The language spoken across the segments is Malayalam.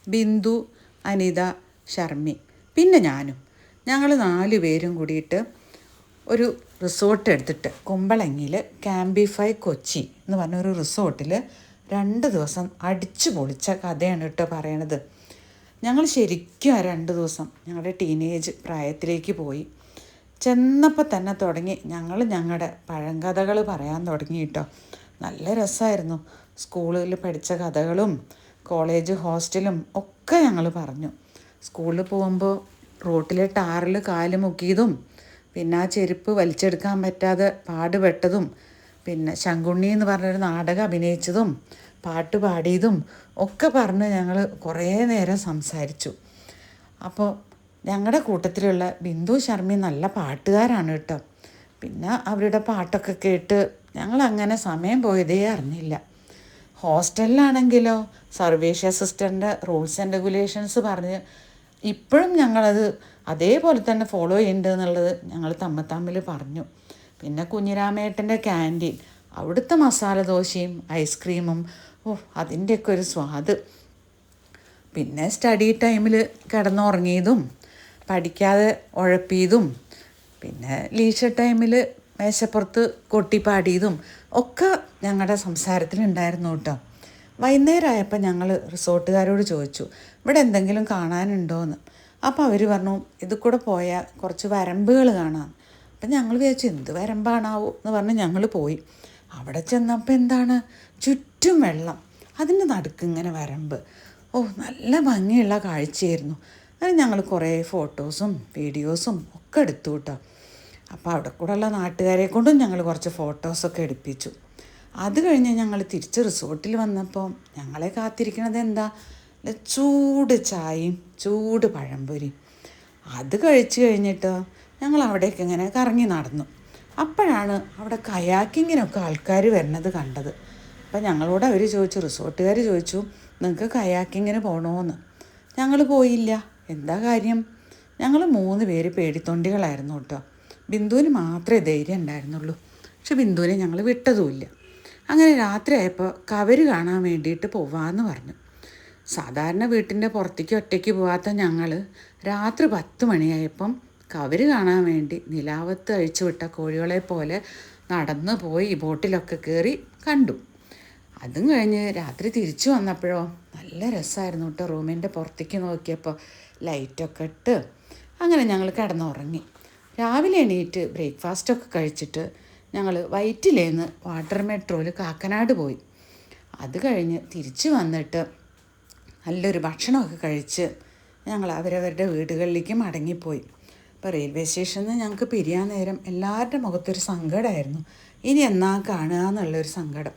ബിന്ദു, അനിത, ഷർമി, പിന്നെ ഞാനും. ഞങ്ങൾ 4 പേരും കൂടിയിട്ട് ഒരു റിസോർട്ട് എടുത്തിട്ട് കുമ്പളങ്ങിയിൽ ക്യാമ്പിഫൈ കൊച്ചി എന്ന് പറഞ്ഞൊരു റിസോർട്ടിൽ 2 ദിവസം അടിച്ചു പൊളിച്ച കഥയാണ് കേട്ടോ പറയണത്. ഞങ്ങൾ ശരിക്കും ആ 2 ദിവസം ഞങ്ങളുടെ ടീനേജ് പ്രായത്തിലേക്ക് പോയി. ചെന്നപ്പോൾ തന്നെ തുടങ്ങി ഞങ്ങളുടെ പഴങ്കഥകൾ പറയാൻ തുടങ്ങി കേട്ടോ. നല്ല രസമായിരുന്നു. സ്കൂളിൽ പഠിച്ച കഥകളും കോളേജ് ഹോസ്റ്റലും ഒക്കെ ഞങ്ങൾ പറഞ്ഞു. സ്കൂളിൽ പോകുമ്പോൾ റോട്ടിലെ ടാറിൽ കാല് മുക്കിയതും, പിന്നെ ആ ചെരുപ്പ് വലിച്ചെടുക്കാൻ പറ്റാതെ പാടുപെട്ടതും, പിന്നെ ശങ്കുണ്ണി എന്ന് പറഞ്ഞൊരു നാടകം അഭിനയിച്ചതും പാട്ട് പാടിയതും ഒക്കെ പറഞ്ഞ് ഞങ്ങൾ കുറേ നേരം സംസാരിച്ചു. അപ്പോൾ ഞങ്ങളുടെ കൂട്ടത്തിലുള്ള ബിന്ദു, ഷർമി നല്ല പാട്ടുകാരാണ് കേട്ടോ. പിന്നെ അവരുടെ പാട്ടൊക്കെ കേട്ട് ഞങ്ങളങ്ങനെ സമയം പോയതേ അറിഞ്ഞില്ല. ഹോസ്റ്റലിലാണെങ്കിലോ Sarvesh assistant rules and regulations പറഞ്ഞ് ഇപ്പോഴും ഞങ്ങളത് അതേപോലെ തന്നെ ഫോളോ ചെയ്യുന്നുണ്ട് എന്നുള്ളത് ഞങ്ങൾ തമ്മിൽ പറഞ്ഞു. പിന്നെ കുഞ്ഞിരാമേട്ടൻ്റെ ക്യാൻറ്റീൻ, അവിടുത്തെ മസാല ദോശയും ഐസ്ക്രീമും, അതിൻ്റെയൊക്കെ ഒരു സ്വാദ്. പിന്നെ സ്റ്റഡി ടൈമിൽ കിടന്നുറങ്ങിയതും പഠിക്കാതെ ഉഴപ്പിയതും, പിന്നെ ലീഷർ ടൈമിൽ മേശപ്പുറത്ത് കൊട്ടിപ്പാടിയതും ഒക്കെ ഞങ്ങളുടെ സംസാരത്തിലുണ്ടായിരുന്നു കേട്ടോ. വൈകുന്നേരമായപ്പോൾ ഞങ്ങൾ റിസോർട്ടുകാരോട് ചോദിച്ചു ഇവിടെ എന്തെങ്കിലും കാണാനുണ്ടോയെന്ന്. അപ്പോൾ അവർ പറഞ്ഞു ഇത് കൂടെ പോയാൽ കുറച്ച് വരമ്പുകൾ കാണാം. അപ്പം ഞങ്ങൾ വിചാരിച്ചു എന്ത് വരമ്പാണാവോ എന്ന് പറഞ്ഞ് ഞങ്ങൾ പോയി. അവിടെ ചെന്നപ്പോൾ എന്താണ്, ചുറ്റും വെള്ളം, അതിൻ്റെ നടുക്ക് ഇങ്ങനെ വരമ്പ്. നല്ല ഭംഗിയുള്ള കാഴ്ചയായിരുന്നു. അത് ഞങ്ങൾ കുറേ ഫോട്ടോസും വീഡിയോസും ഒക്കെ എടുത്തു കേട്ടോ. അപ്പോൾ അവിടെ കൂടെയുള്ള നാട്ടുകാരെ കൊണ്ടും ഞങ്ങൾ കുറച്ച് ഫോട്ടോസൊക്കെ എടുപ്പിച്ചു. അത് കഴിഞ്ഞ് ഞങ്ങൾ തിരിച്ച് റിസോർട്ടിൽ വന്നപ്പോൾ ഞങ്ങളെ കാത്തിരിക്കണത് എന്താ, ചൂട് ചായയും ചൂട് പഴംപൊരിയും. അത് കഴിച്ച് കഴിഞ്ഞിട്ട് ഞങ്ങൾ അവിടേക്ക് ഇങ്ങനെ കറങ്ങി നടന്നു. അപ്പോഴാണ് അവിടെ കയാക്കിങ്ങിനൊക്കെ ആൾക്കാർ വരുന്നത് കണ്ടത്. അപ്പം ഞങ്ങളോട് അവർ ചോദിച്ചു, റിസോർട്ടുകാർ ചോദിച്ചു നിങ്ങൾക്ക് കയാക്കിങ്ങിന് പോകണമെന്ന്. ഞങ്ങൾ പോയില്ല. എന്താ കാര്യം? ഞങ്ങൾ 3 പേര് പേടിത്തൊണ്ടികളായിരുന്നു കേട്ടോ. ബിന്ദുവിന് മാത്രമേ ധൈര്യം ഉണ്ടായിരുന്നുള്ളൂ. പക്ഷെ ബിന്ദുവിനെ ഞങ്ങൾ വിട്ടതുമില്ല. അങ്ങനെ രാത്രി ആയപ്പോൾ കവര് കാണാൻ വേണ്ടിയിട്ട് പോവാമെന്ന് പറഞ്ഞു. സാധാരണ വീട്ടിൻ്റെ പുറത്തേക്ക് ഒറ്റയ്ക്ക് പോകാത്ത ഞങ്ങൾ രാത്രി 10 മണിയായപ്പം കവര് കാണാൻ വേണ്ടി നിലാവത്ത് അഴിച്ചു വിട്ട കോഴികളെ പോലെ നടന്നു പോയി ബോട്ടിലൊക്കെ കയറി കണ്ടു. അതും കഴിഞ്ഞ് രാത്രി തിരിച്ചു വന്നപ്പോഴോ നല്ല രസമായിരുന്നു കേട്ടോ. റൂമിൻ്റെ പുറത്തേക്ക് നോക്കിയപ്പോൾ ലൈറ്റൊക്കെ ഇട്ട് അങ്ങനെ ഞങ്ങൾ കിടന്നുറങ്ങി. രാവിലെ എണീറ്റ് ബ്രേക്ക്ഫാസ്റ്റൊക്കെ കഴിച്ചിട്ട് ഞങ്ങൾ വൈറ്റിലേന്ന് വാട്ടർ മെട്രോയിൽ കാക്കനാട് പോയി. അത് കഴിഞ്ഞ് തിരിച്ചു വന്നിട്ട് നല്ലൊരു ഭക്ഷണമൊക്കെ കഴിച്ച് ഞങ്ങൾ അവരവരുടെ വീടുകളിലേക്ക് മടങ്ങിപ്പോയി. ഇപ്പോൾ റെയിൽവേ സ്റ്റേഷനിൽ നിന്ന് ഞങ്ങൾക്ക് പിരിയാൻ നേരം എല്ലാവരുടെ മുഖത്തൊരു സങ്കടമായിരുന്നു. ഇനി എന്നാ കാണുക എന്നുള്ളൊരു സങ്കടം.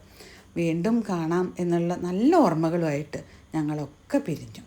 വീണ്ടും കാണാം എന്നുള്ള നല്ല ഓർമ്മകളുമായിട്ട് ഞങ്ങളൊക്കെ പിരിഞ്ഞു.